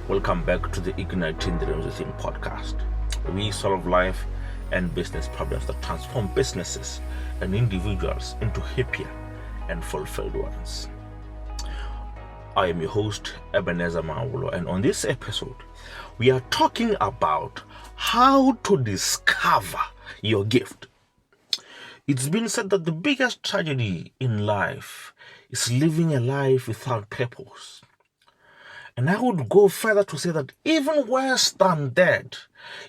Welcome back to the Igniting Dreams Within podcast. We solve life and business problems that transform businesses and individuals into happier and fulfilled ones. I am your host, Ebenezer Mawulo, and on this episode, we are talking about how to discover your gift. It's been said that the biggest tragedy in life is living a life without purpose. And I would go further to say that even worse than that,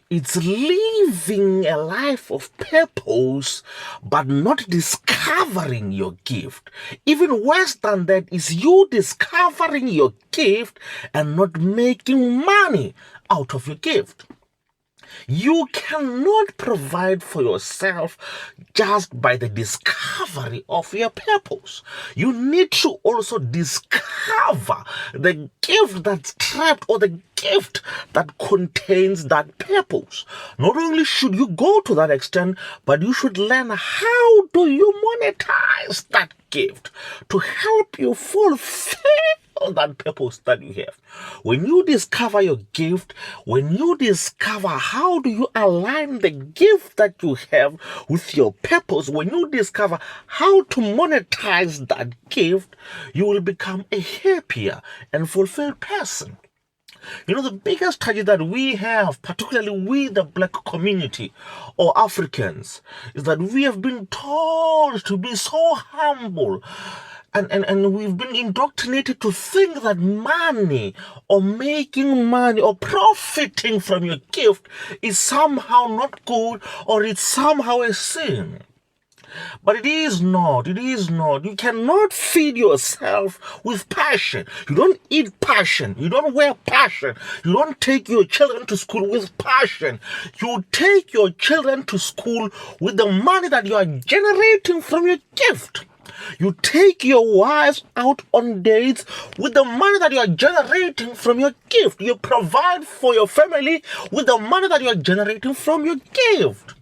it's living a life of purpose but not discovering your gift. Even worse than that is you discovering your gift and not making money out of your gift. You cannot provide for yourself just by the discovery of your purpose. You need to also discover the gift that's trapped or the gift that contains that purpose. Not only should you go to that extent, but you should learn how do you monetize that gift to help you fulfill that purpose that you have. When you discover your gift, when you discover how do you align the gift that you have with your purpose, when you discover how to monetize that gift, you will become a happier and fulfilled person. You know, the biggest tragedy that we have, particularly we, the black community or Africans, is that we have been taught to be so humble. And we've been indoctrinated to think that money or making money or profiting from your gift is somehow not good or it's somehow a sin. But it is not. It is not. You cannot feed yourself with passion. You don't eat passion. You don't wear passion. You don't take your children to school with passion. You take your children to school with the money that you are generating from your gift. You take your wives out on dates with the money that you are generating from your gift. You provide for your family with the money that you are generating from your gift.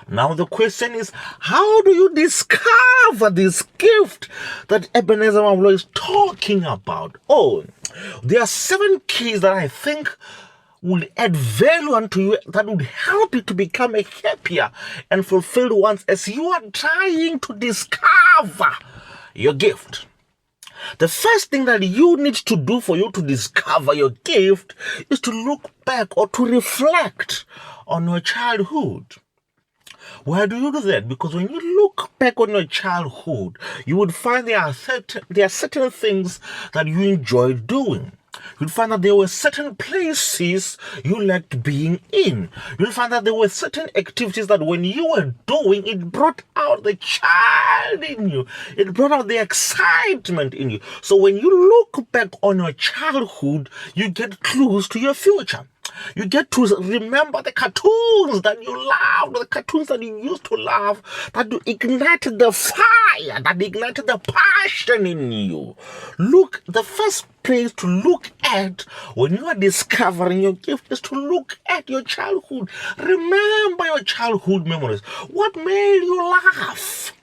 Now the question is, how do you discover this gift that Ebenezer Mawulo is talking about? Oh, there are 7 keys that I think will add value unto you that would help you to become a happier and fulfilled one as you are trying to discover your gift. The first thing that you need to do for you to discover your gift is to look back or to reflect on your childhood. Why do you do that? Because when you look back on your childhood, you would find there are certain things that you enjoyed doing. You'll find that there were certain places you liked being in. You'll find that there were certain activities that when you were doing, it brought out the child in you. It brought out the excitement in you. So when you look back on your childhood, you get clues to your future. You get to remember the cartoons that you loved, the cartoons that you used to love, that ignited the fire, that ignited the passion in you. Look, the first place to look at when you are discovering your gift is to look at your childhood. Remember your childhood memories. What made you laugh?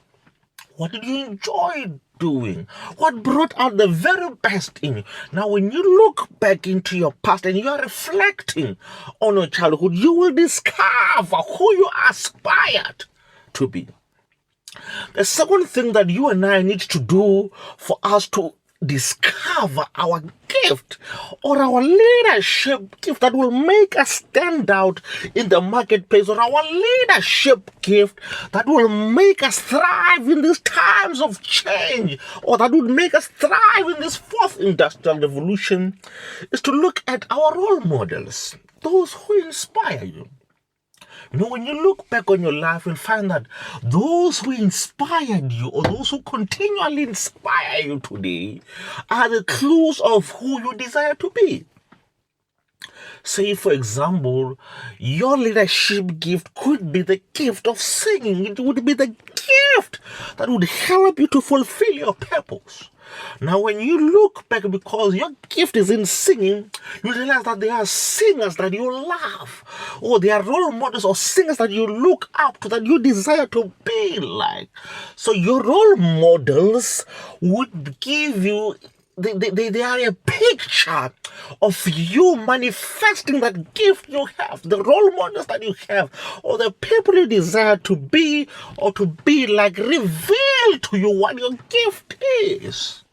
What did you enjoy doing? What brought out the very best in you? Now, when you look back into your past and you are reflecting on your childhood, you will discover who you aspired to be. The second thing that you and I need to do for us to discover our gift or our leadership gift that will make us stand out in the marketplace, or our leadership gift that will make us thrive in these times of change, or that would make us thrive in this 4th industrial revolution, is to look at our role models, those who inspire you. You know, when you look back on your life, you'll find that those who inspired you or those who continually inspire you today are the clues of who you desire to be. Say, for example, your leadership gift could be the gift of singing. It would be the gift that would help you to fulfill your purpose. Now, when you look back, because your gift is in singing, you realize that there are singers that you love, or there are role models or singers that you look up to, that you desire to be like. So your role models would give you they are a picture of you manifesting that gift you have, the role models that you have, or the people you desire to be or to be like reveal to you what your gift is.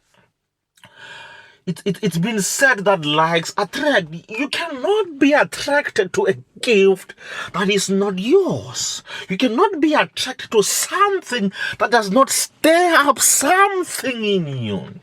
It's been said that likes attract. You cannot be attracted to a gift that is not yours. You cannot be attracted to something that does not stir up something in you.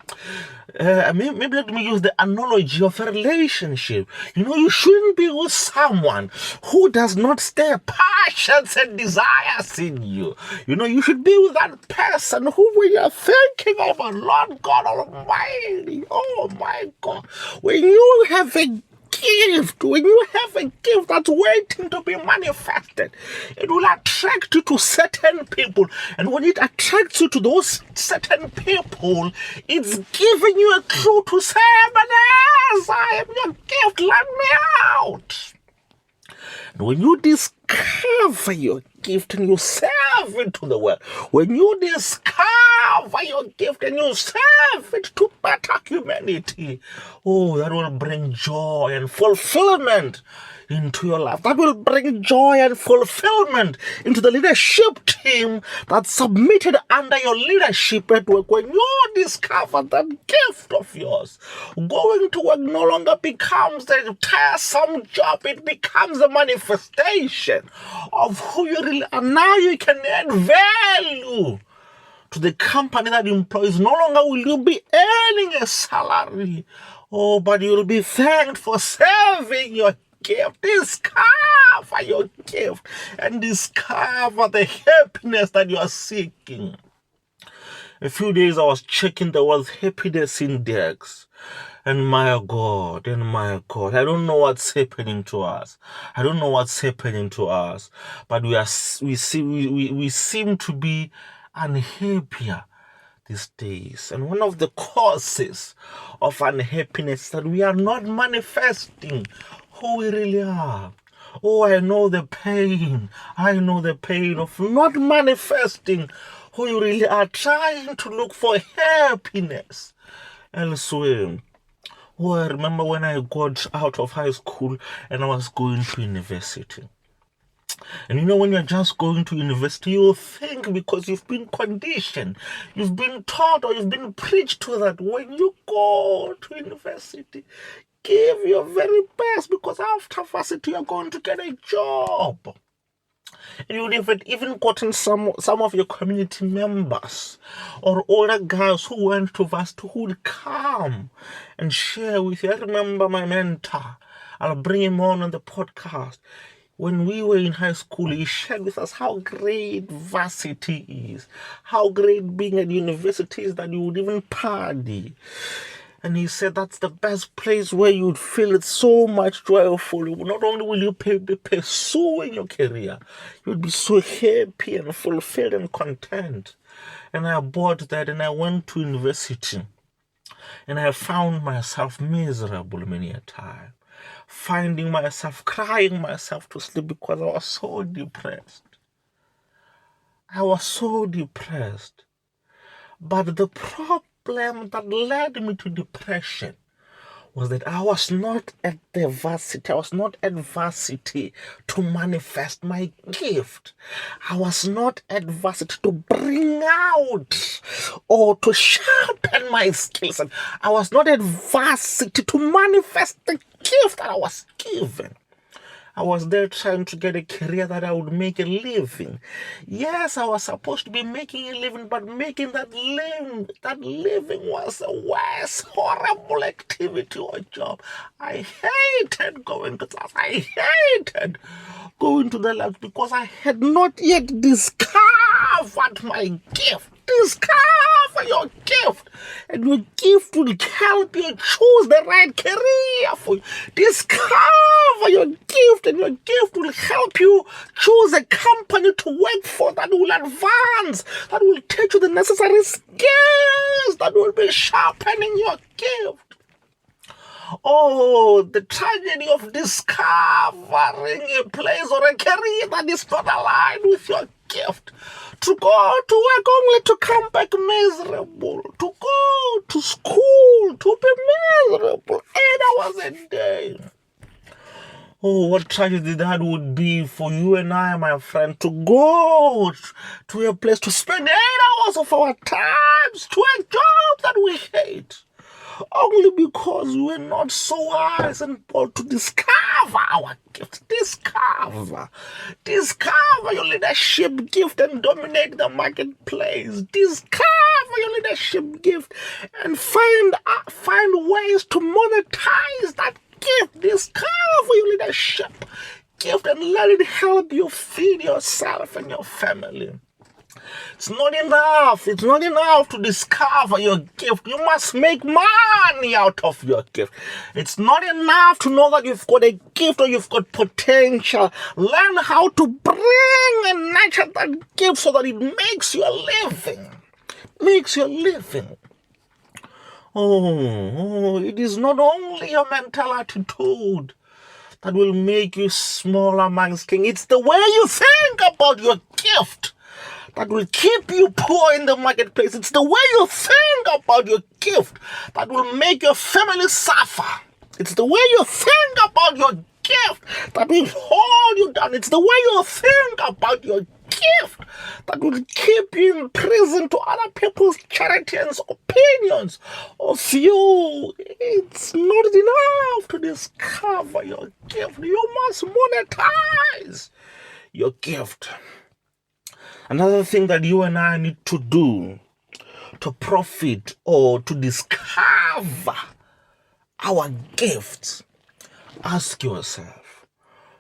Maybe let me use the analogy of a relationship. You shouldn't be with someone who does not stir passions and desires in you. You should be with that person who, when you're thinking of a Lord God Almighty, oh my God, when you have a gift that's waiting to be manifested, it will attract you to certain people. And when it attracts you to those certain people, it's giving you a clue to say, "Ebenezer, I am your gift, let me out." And when you discover your gift and you serve it to the world, when you discover your gift and you serve it to better humanity, that will bring joy and fulfillment into your life. That will bring joy and fulfillment into the leadership team that's submitted under your leadership at work. When you discover that gift of yours, going to work no longer becomes a tiresome job. It becomes a manifestation of who you really are. Now you can add value to the company that employs. No longer will you be earning a salary, but you'll be thanked for serving your gift. Discover your gift and discover the happiness that you are seeking. A few days I was checking the World Happiness Index, and my God, I don't know what's happening to us. But we seem to be unhappier these days. And one of the causes of unhappiness is that we are not manifesting who we really are. I know the pain of not manifesting who you really are, trying to look for happiness elsewhere. I remember when I got out of high school and I was going to university. And when you're just going to university, you think, because you've been conditioned, you've been taught, or you've been preached to, that when you go to university, give your very best, because after varsity you're going to get a job. And you would have even gotten some of your community members or older guys who went to varsity who would come and share with you. I remember my mentor. I'll bring him on the podcast. When we were in high school, he shared with us how great varsity is, how great being at university is, that you would even party. And he said that's the best place where you would feel it so much joyful. Not only will you be pursuing your career, you would be so happy and fulfilled and content. And I bought that and I went to university. And I found myself miserable many a time. Finding myself crying myself to sleep because I was so depressed. But the problem that led me to depression was that I was not at varsity to manifest my gift. I was not at varsity to bring out or to sharpen my skills. I was not at varsity to manifest the gift that I was given. I was there trying to get a career that I would make a living. Yes, I was supposed to be making a living, but making that living was a worst, horrible activity or job. I hated going to class. I hated going to the lab because I had not yet discovered my gift. Discover your gift, and your gift will help you choose the right career for you. Discover your gift, and your gift will help you choose a company to work for that will advance, that will teach you the necessary skills that will be sharpening your gift. The tragedy of discovering a place or a career that is not aligned with your gift. To go to work only to come back miserable. To go to school to be miserable 8 hours a day. Oh, what tragedy that would be for you and I, my friend, to go to a place to spend 8 hours of our times to a job that we hate. Only because we're not so wise and bold to discover our gift. Discover your leadership gift and dominate the marketplace. Discover your leadership gift and find ways to monetize that gift. Discover your leadership gift and let it help you feed yourself and your family. It's not enough. It's not enough to discover your gift. You must make money out of your gift. It's not enough to know that you've got a gift or you've got potential. Learn how to bring and nurture that gift so that it makes you a living. Oh, it is not only your mental attitude that will make you small amongst kings. It's the way you think about your gift that will keep you poor in the marketplace. It's the way you think about your gift that will make your family suffer. It's the way you think about your gift that will hold you down. It's the way you think about your gift that will keep you in prison to other people's charity and opinions of you. It's not enough to discover your gift. You must monetize your gift. Another thing that you and I need to do to profit or to discover our gifts, ask yourself,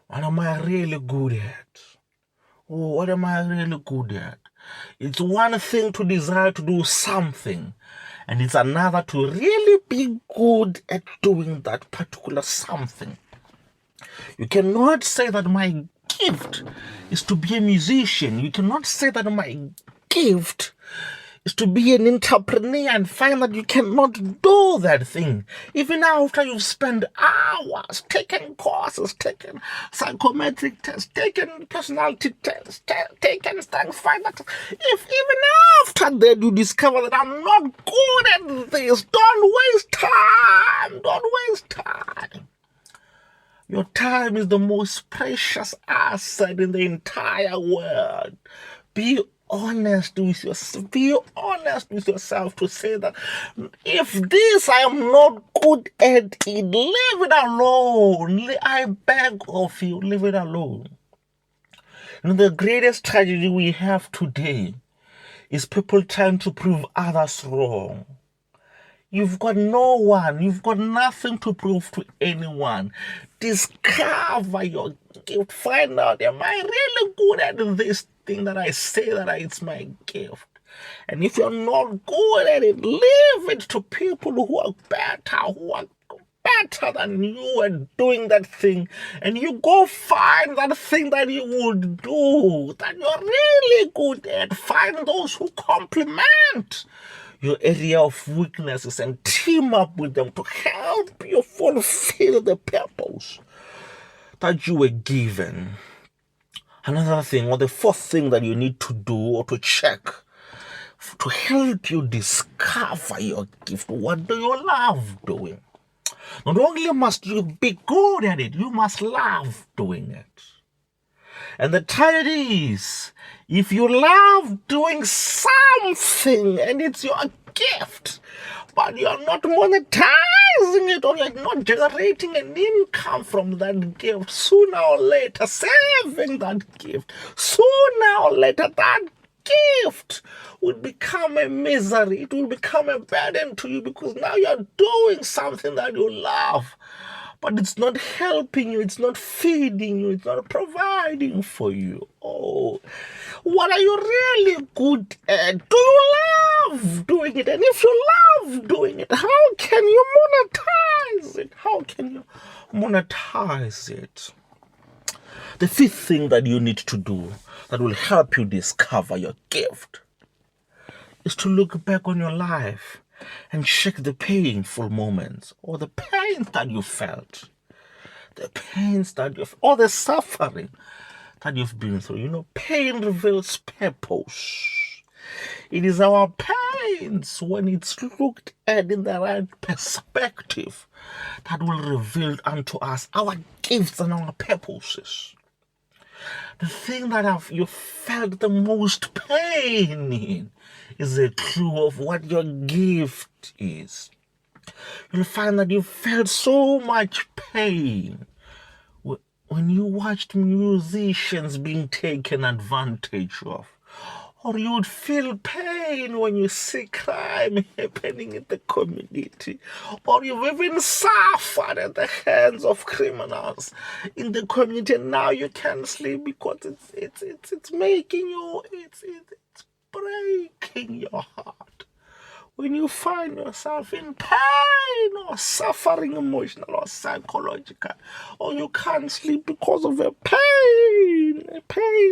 what am I really good at? Oh, what am I really good at? It's one thing to desire to do something, and it's another to really be good at doing that particular something. You cannot say that my gift is to be a musician. You cannot say that my gift is to be an entrepreneur and find that you cannot do that thing. Even after you've spent hours taking courses, taking psychometric tests, taking personality tests, taking strengths finder tests. If even after that you discover that I'm not good at this, don't waste time. Don't waste time. Your time is the most precious asset in the entire world. Be honest with yourself. Be honest with yourself to say that if this I am not good at it, leave it alone. I beg of you, leave it alone. You know, the greatest tragedy we have today is people trying to prove others wrong. You've got no one. You've got nothing to prove to anyone. Discover your gift. Find out, am I really good at this thing that I say that it's my gift? And if you're not good at it, leave it to people who are better than you at doing that thing. And you go find that thing that you would do, that you're really good at. Find those who complement your area of weaknesses and team up with them to help you fulfill the purpose that you were given. Another thing, or the fourth thing that you need to do or to check to help you discover your gift, what do you love doing? Not only must you be good at it, you must love doing it. And the tragedy is, if you love doing something and it's your gift, but you're not monetizing it or you're not generating an income from that gift, sooner or later, saving that gift, sooner or later, that gift will become a misery. It will become a burden to you because now you're doing something that you love, but it's not helping you, it's not feeding you, it's not providing for you. Oh, what are you really good at? Do you love doing it? And if you love doing it, how can you monetize it? How can you monetize it? The fifth thing that you need to do that will help you discover your gift is to look back on your life and check the painful moments or the pains that you felt, or the suffering that you've been through. Pain reveals purpose. It is our pains, when it's looked at in the right perspective, that will reveal unto us our gifts and our purposes. The thing that you felt the most pain in is a clue of what your gift is. You'll find that you felt so much pain when you watched musicians being taken advantage of. Or you would feel pain when you see crime happening in the community. Or you've even suffered at the hands of criminals in the community. And now you can't sleep because it's making you, it's breaking your heart. When you find yourself in pain or suffering, emotional or psychological, or you can't sleep because of a pain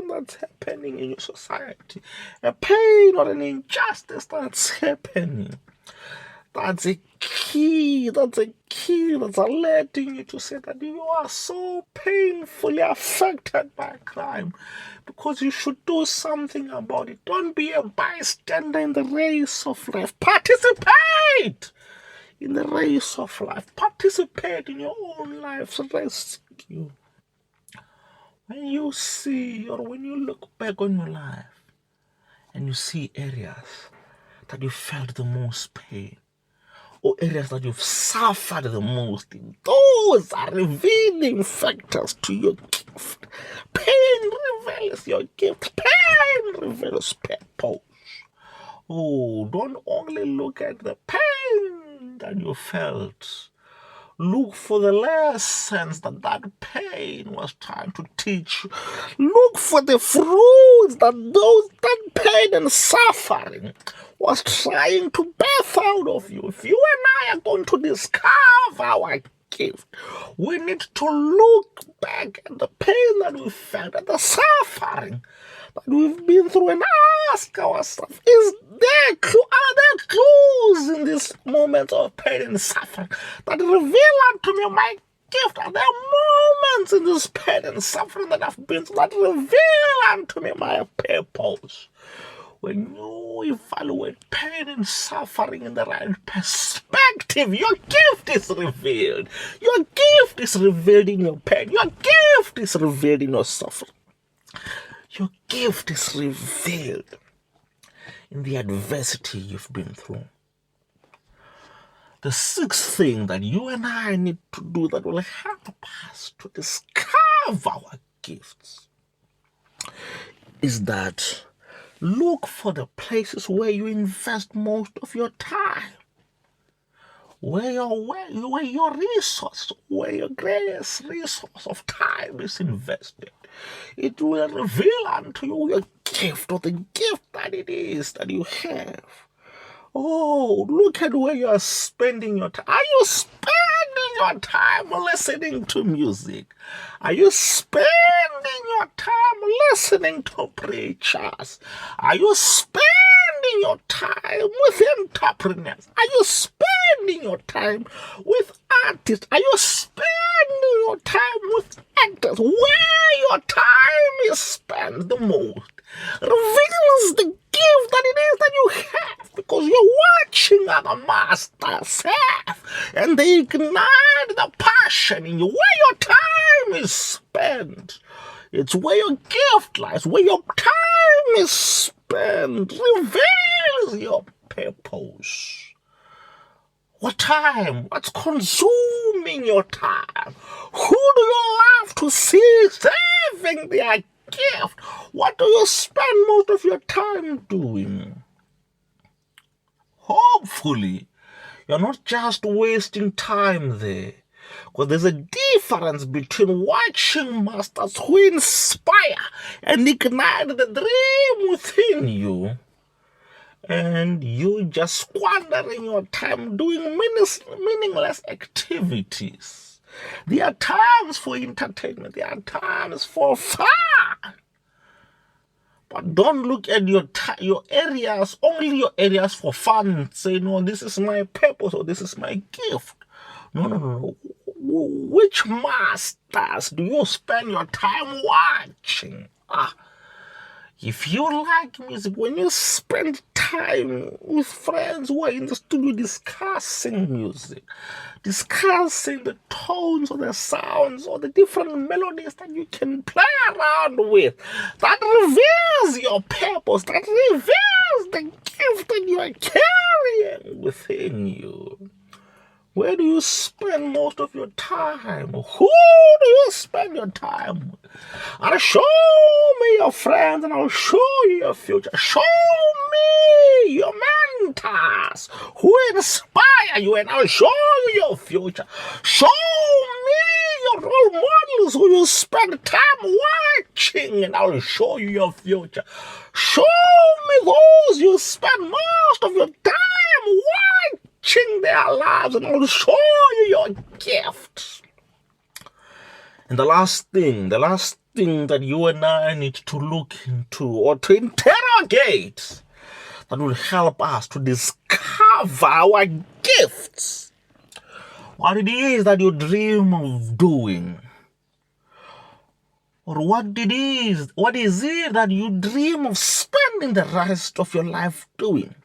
that's happening in your society, a pain or an injustice that's happening, that's a key that's alerting you to say that you are so painfully affected by crime, because you should do something about it. Don't be a bystander in the race of life. Participate in the race of life. Participate in your own life's rescue. When you see, or when you look back on your life and you see areas that you felt the most pain, or areas that you've suffered the most in, those are revealing factors to your gift. Pain reveals your gift. Pain reveals purpose. Oh, don't only look at the pain that you felt. Look for the lessons that pain was trying to teach you. Look for the fruits that pain and suffering was trying to birth out of you. If you and I are going to discover our gift, we need to look back at the pain that we felt, at the suffering that we've been through, and ask ourselves, are there clues in this moment of pain and suffering that reveal unto me my gift? Are there moments in this pain and suffering that I've been through that reveal unto me my purpose? When you evaluate pain and suffering in the right perspective, your gift is revealed. Your gift is revealed in your pain. Your gift is revealed in your suffering. Your gift is revealed in the adversity you've been through. The sixth thing that you and I need to do that will help us to discover our gifts is that look for the places where you invest most of your time, where your resource, where your greatest resource of time is invested. It will reveal unto you your gift, or the gift that it is that you have. Oh, look at where you are spending your time. Are you spending your time listening to music? Are you spending your time listening to preachers? Are you spending your time with entrepreneurs? Are you spending your time with artists? Are you spending your time with actors? Where your time is spent the most reveals the gift that it is that you have, because you're watching other masters have, and they ignite the passion in you. Where your time is spent, it's where your gift lies. Where your time is spent reveals your purpose. What time? What's consuming your time? Who do you love to see serving their gift? What do you spend most of your time doing? Hopefully, you're not just wasting time there, because there's a difference between watching masters who inspire and ignite the dream within you, and you just squandering your time doing meaningless activities. There are times for entertainment. There are times for fun. But don't look at your areas, only your areas for fun. Say, no, this is my purpose or this is my gift. No. Which masters do you spend your time watching? If you like music, when you spend time with friends who are in the studio discussing music, discussing the tones or the sounds or the different melodies that you can play around with, that reveals your purpose, that reveals the gift that you are carrying within you. Where do you spend most of your time? Who do you spend your time with? I'll show me your friends and I'll show you your future. Show me your mentors who inspire you and I'll show you your future. Show me your role models who you spend time watching and I'll show you your future. Show me those you spend most of your time watching their lives and I'll show you your gift. And the last thing that you and I need to look into or to interrogate that will help us to discover our gifts, what it is that you dream of doing, or what is it that you dream of spending the rest of your life doing?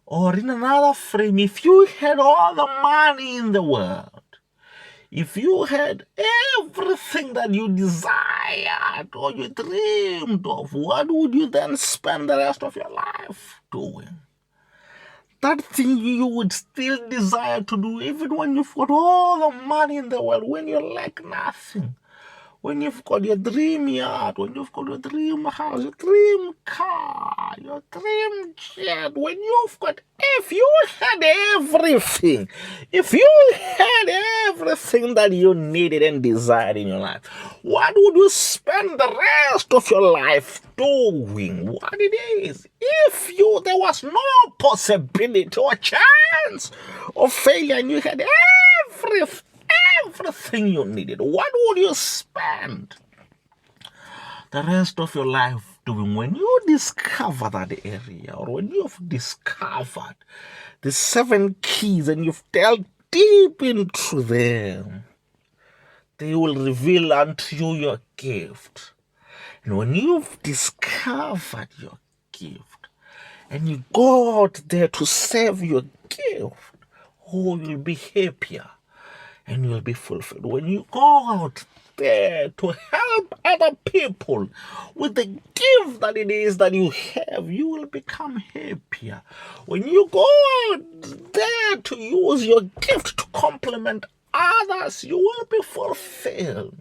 Or in another frame, if you had all the money in the world, if you had everything that you desired or you dreamed of, what would you then spend the rest of your life doing? That thing you would still desire to do even when you've got all the money in the world, when you lack nothing. When you've got your dream yacht, when you've got your dream house, your dream car, your dream jet, if you had everything that you needed and desired in your life, what would you spend the rest of your life doing? What it is? If there was no possibility or chance of failure and you had everything you needed, what would you spend the rest of your life doing when you discover that area, or when you've discovered the 7 keys and you've delved deep into them? They will reveal unto you your gift. And when you've discovered your gift and you go out there to serve your gift, you'll be happier and you'll be fulfilled. When you go out there to help other people with the gift that it is that you have, you will become happier. When you go out there to use your gift to complement others, you will be fulfilled.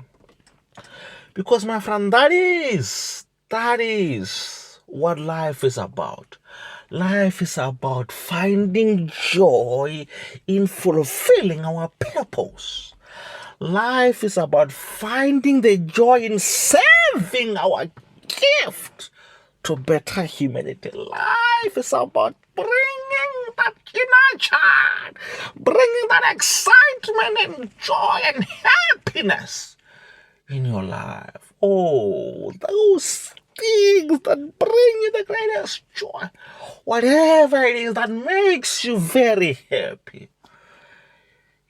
Because, my friend, that is what life is about. Life is about finding joy in fulfilling our purpose. Life is about finding the joy in serving our gift to better humanity. Life is about bringing that inner child, bringing that excitement and joy and happiness in your life. Oh, those things that bring you the greatest joy, whatever it is that makes you very happy,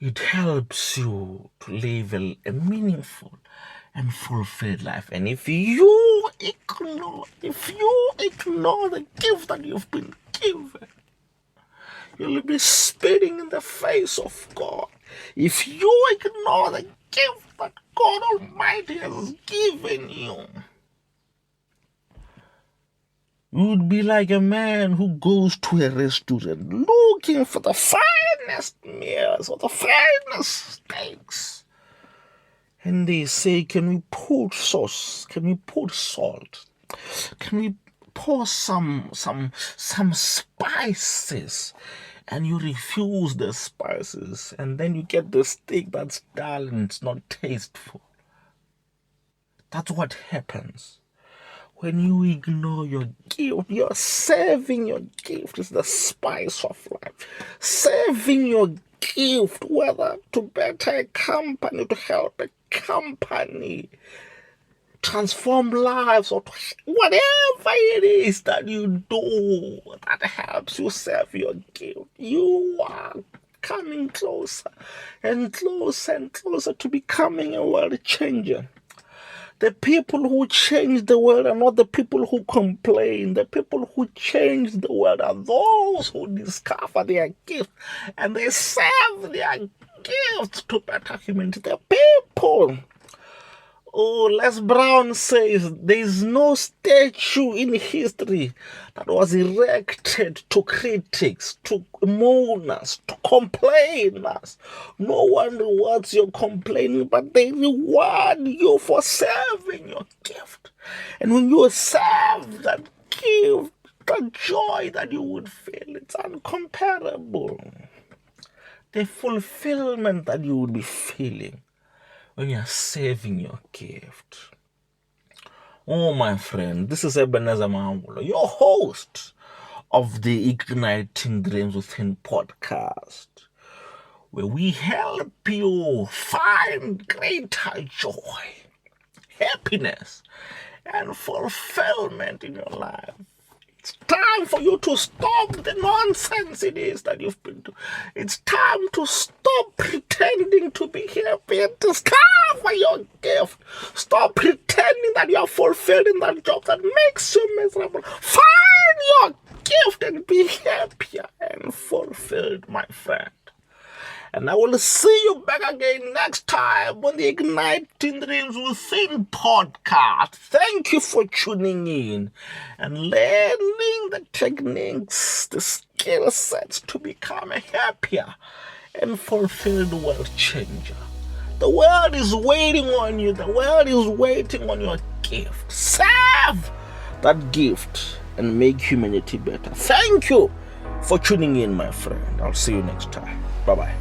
it helps you to live a meaningful and fulfilled life. And if you ignore the gift that you've been given, you'll be spitting in the face of God. If you ignore the gift that God Almighty has given you, you would be like a man who goes to a restaurant looking for the finest meals or the finest steaks. And they say, can we put sauce? Can we put salt? Can we pour some spices? And you refuse the spices. And then you get the steak that's dull and it's not tasteful. That's what happens. When you ignore your gift, you're serving your gift is the spice of life. Serving your gift, whether to better a company, to help a company, transform lives, or whatever it is that you do that helps you serve your gift, you are coming closer and closer and closer to becoming a world changer. The people who change the world are not the people who complain. The people who change the world are those who discover their gift and they serve their gifts to better humanity. The people. Oh, Les Brown says there is no statue in history that was erected to critics, to mourners, to complainers. No one rewards your complaining, but they reward you for serving your gift. And when you serve that gift, the joy that you would feel, it's uncomparable. The fulfillment that you would be feeling when you are saving your gift. Oh, my friend, this is Ebenezer Mahangulo, your host of the Igniting Dreams Within podcast, where we help you find greater joy, happiness, and fulfillment in your life. It's time for you to stop the nonsense it is that you've been doing. It's time to stop pretending to be happy and discover your gift. Stop pretending that you are fulfilled in that job that makes you miserable. Find your gift and be happier and fulfilled, my friend. And I will see you back again next time on the Igniting Dreams Within podcast. Thank you for tuning in and learning the techniques, the skill sets to become a happier and fulfilled world changer. The world is waiting on you. The world is waiting on your gift. Serve that gift and make humanity better. Thank you for tuning in, my friend. I'll see you next time. Bye-bye.